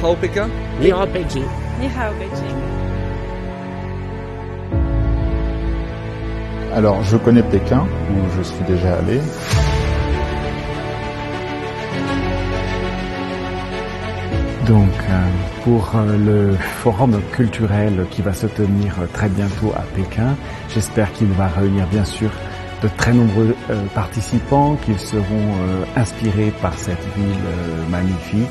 好，北京。你好，北京。你好，北京。Alors, je connais Pékin, où je suis déjà allé. Donc, pour le forum culturel qui va se tenir très bientôt à Pékin, j'espère qu'il va réunir bien sûr de très nombreux participants, qu'ils seront inspirés par cette ville magnifique.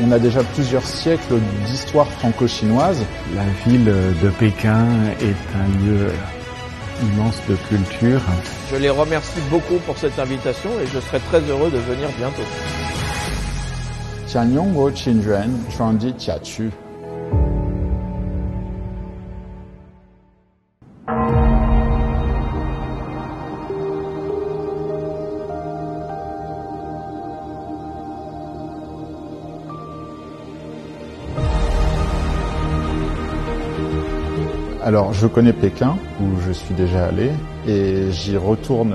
On a déjà plusieurs siècles d'histoire franco-chinoise. La ville de Pékin est un lieu immense de culture. Je les remercie beaucoup pour cette invitation et je serai très heureux de venir bientôt. Tianyongguo Qinjuan Zhuangdi Tiachu. Alors, je connais Pékin, où je suis déjà allé, et j'y retourne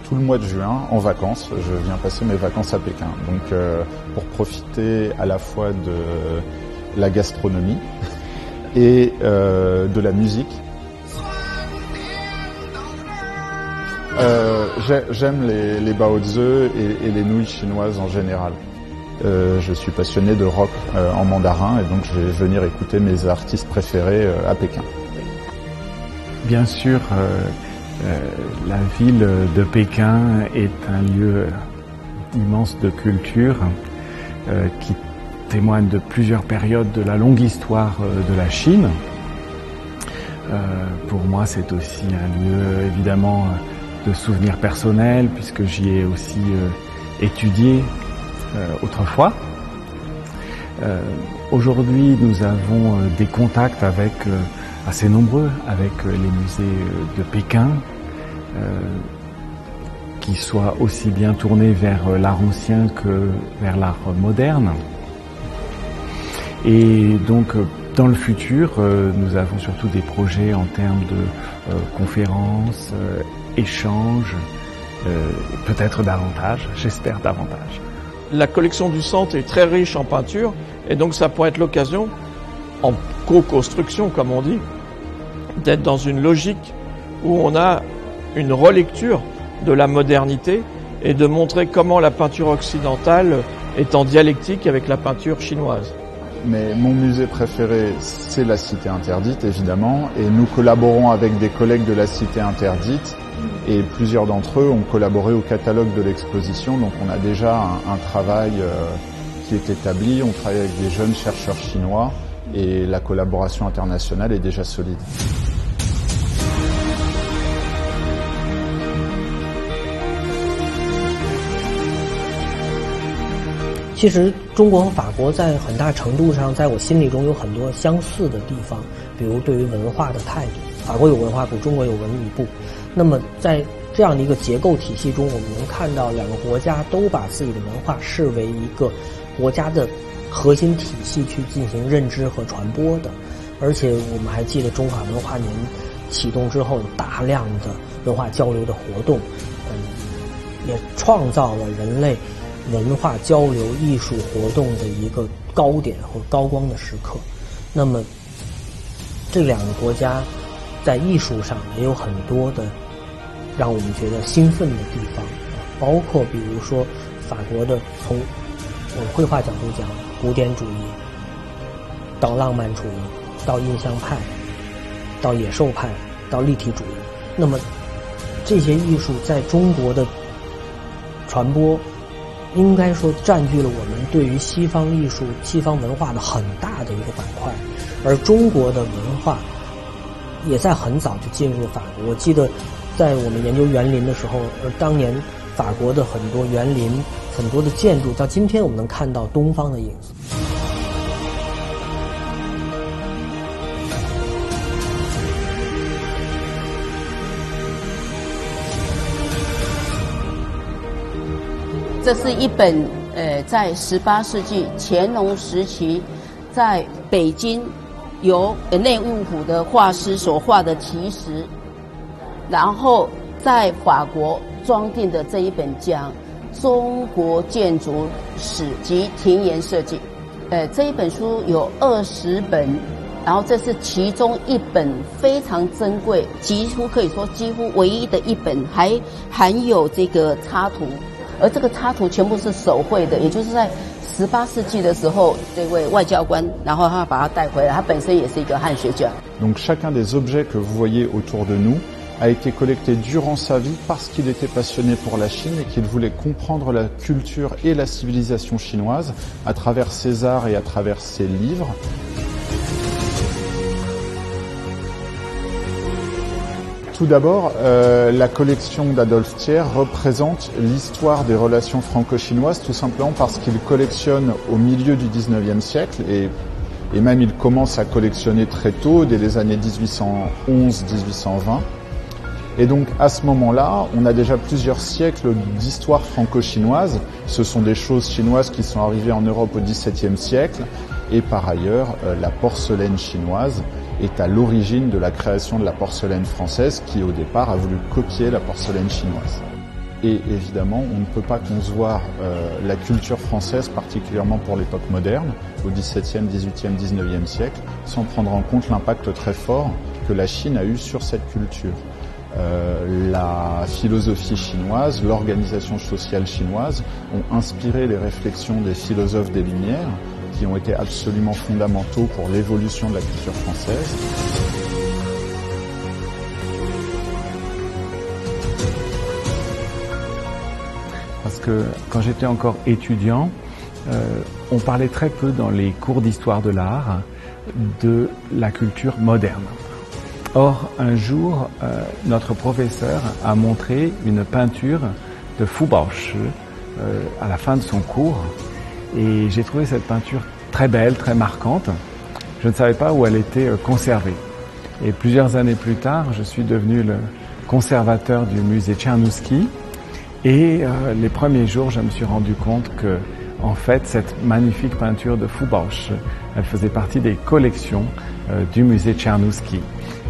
tout le mois de juin en vacances. Je viens passer mes vacances à Pékin, donc pour profiter à la fois de la gastronomie et de la musique. J'aime les baozi et les nouilles chinoises en général. Je suis passionné de rock en mandarin, et donc je vais venir écouter mes artistes préférés à Pékin. Bien sûr, la ville de Pékin est un lieu immense de culture qui témoigne de plusieurs périodes de la longue histoire de la Chine. Pour moi, c'est aussi un lieu évidemment de souvenirs personnels puisque j'y ai aussi étudié autrefois. Aujourd'hui, nous avons des contacts avec assez nombreux avec les musées de Pékin, qui soient aussi bien tournés vers l'art ancien que vers l'art moderne. Et donc, dans le futur, nous avons surtout des projets en termes de conférences, échanges, peut-être davantage, j'espère davantage. La collection du centre est très riche en peinture et donc ça pourrait être l'occasion, en co-construction comme on dit, d'être dans une logique où on a une relecture de la modernité et de montrer comment la peinture occidentale est en dialectique avec la peinture chinoise. Mais mon musée préféré, c'est la Cité Interdite, évidemment, et nous collaborons avec des collègues de la Cité Interdite, et plusieurs d'entre eux ont collaboré au catalogue de l'exposition, donc on a déjà un travail qui est établi, on travaille avec des jeunes chercheurs chinois, et la collaboration internationale est déjà solide. 其实中国和法国在很大程度上，在我心里中有很多相似的地方，比如对于文化的态度。法国有文化部，中国有文旅部。那么在这样的一个结构体系中，我们能看到两个国家都把自己的文化视为一个国家的核心体系去进行认知和传播的。而且我们还记得中法文化年启动之后，有大量的文化交流的活动，也创造了人类文化交流艺术活动的一个高点或高光的时刻。那么这两个国家在艺术上也有很多的让我们觉得兴奋的地方，包括比如说法国的从绘画角度讲，古典主义到浪漫主义到印象派到野兽派到立体主义，那么这些艺术在中国的传播应该说占据了我们对于西方艺术西方文化的很大的一个板块，而中国的文化也在很早就进入法国。我记得在我们研究园林的时候，当年法国的很多园林很多的建筑到今天我们能看到东方的影子。这是一本在18世纪乾隆时期在北京由内务府的画师所画的题石，然后在法国装订的这一本讲中国建筑史及庭园设计。这一本书有20本，然后这是其中一本非常珍贵，几乎可以说几乎唯一的一本，还含有这个插图，而这个插图全部是手绘的，也就是在18世纪的时候，这位外交官，然后他把它带回来，他本身也是一个汉学家。Donc chacun des objets que vous voyez autour de nous a été collecté durant sa vie parce qu'il était passionné pour la Chine et qu'il voulait comprendre la culture et la civilisation chinoise à travers ses arts et à travers ses livres. Tout d'abord, la collection d'Adolphe Thiers représente l'histoire des relations franco-chinoises, tout simplement parce qu'il collectionne au milieu du 19e siècle et même il commence à collectionner très tôt, dès les années 1811-1820. Et donc à ce moment-là, on a déjà plusieurs siècles d'histoire franco-chinoise. Ce sont des choses chinoises qui sont arrivées en Europe au XVIIe siècle. Et par ailleurs, la porcelaine chinoise est à l'origine de la création de la porcelaine française qui au départ a voulu copier la porcelaine chinoise. Et évidemment, on ne peut pas concevoir la culture française, particulièrement pour l'époque moderne, au XVIIe, XVIIIe, XIXe siècle, sans prendre en compte l'impact très fort que la Chine a eu sur cette culture. La philosophie chinoise, l'organisation sociale chinoise ont inspiré les réflexions des philosophes des Lumières qui ont été absolument fondamentaux pour l'évolution de la culture française. Parce que quand j'étais encore étudiant, on parlait très peu dans les cours d'histoire de l'art de la culture moderne. Or, un jour, notre professeur a montré une peinture de Fu Baoshi à la fin de son cours. Et j'ai trouvé cette peinture très belle, très marquante. Je ne savais pas où elle était conservée. Et plusieurs années plus tard, je suis devenu le conservateur du musée Tchernouski. Et les premiers jours, je me suis rendu compte que, en fait, cette magnifique peinture de Fu Baoshi, elle faisait partie des collections du musée Tchernouski.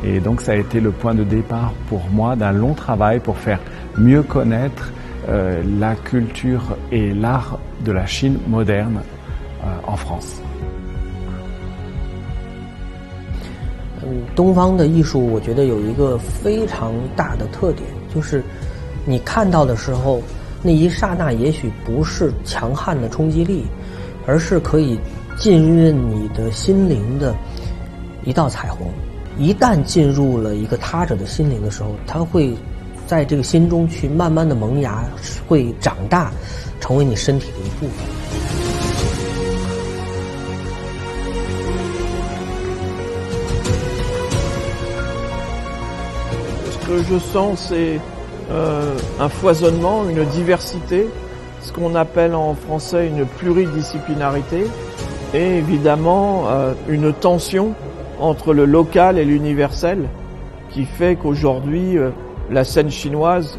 Et donc ça a été le point de départ pour moi d'un long travail pour faire mieux connaître la culture et l'art de la Chine moderne en France. 东方的艺术，我觉得有一个非常大的特点，就是你看到的时候，那一刹那也许不是强悍的冲击力，而是可以浸润你的心灵的一道彩虹。一旦进入了一个他者的心灵的时候，它会在这个心中去慢慢的萌芽，会长大，成为你身体的一部分。Ce que je sens, c'est un foisonnement, une diversité, ce qu'on appelle en français une pluridisciplinarité, et évidemment une tension entre le local et l'universel, qui fait qu'aujourd'hui, la scène chinoise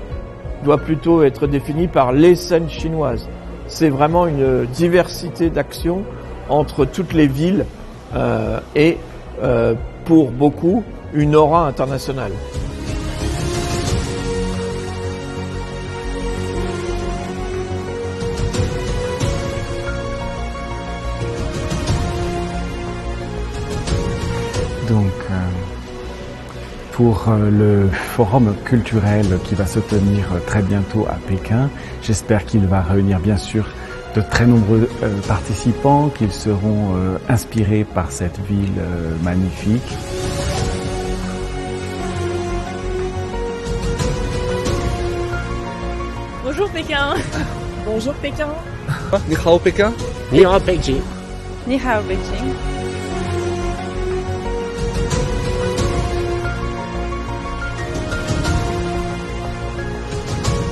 doit plutôt être définie par les scènes chinoises. C'est vraiment une diversité d'actions entre toutes les villes et pour beaucoup, une aura internationale. Donc, pour le forum culturel qui va se tenir très bientôt à Pékin, j'espère qu'il va réunir bien sûr de très nombreux participants, qu'ils seront inspirés par cette ville magnifique. Bonjour Pékin. Bonjour Pékin. Ni hao Pékin. Ni hao Beijing. Ni hao Beijing.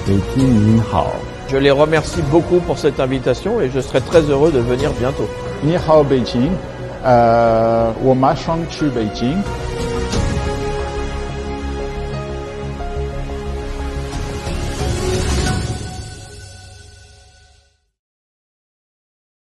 Peking Ni Hao. Je les remercie beaucoup pour cette invitation et je serai très heureux de venir bientôt. Ni hao Beijing, 我马上去北京。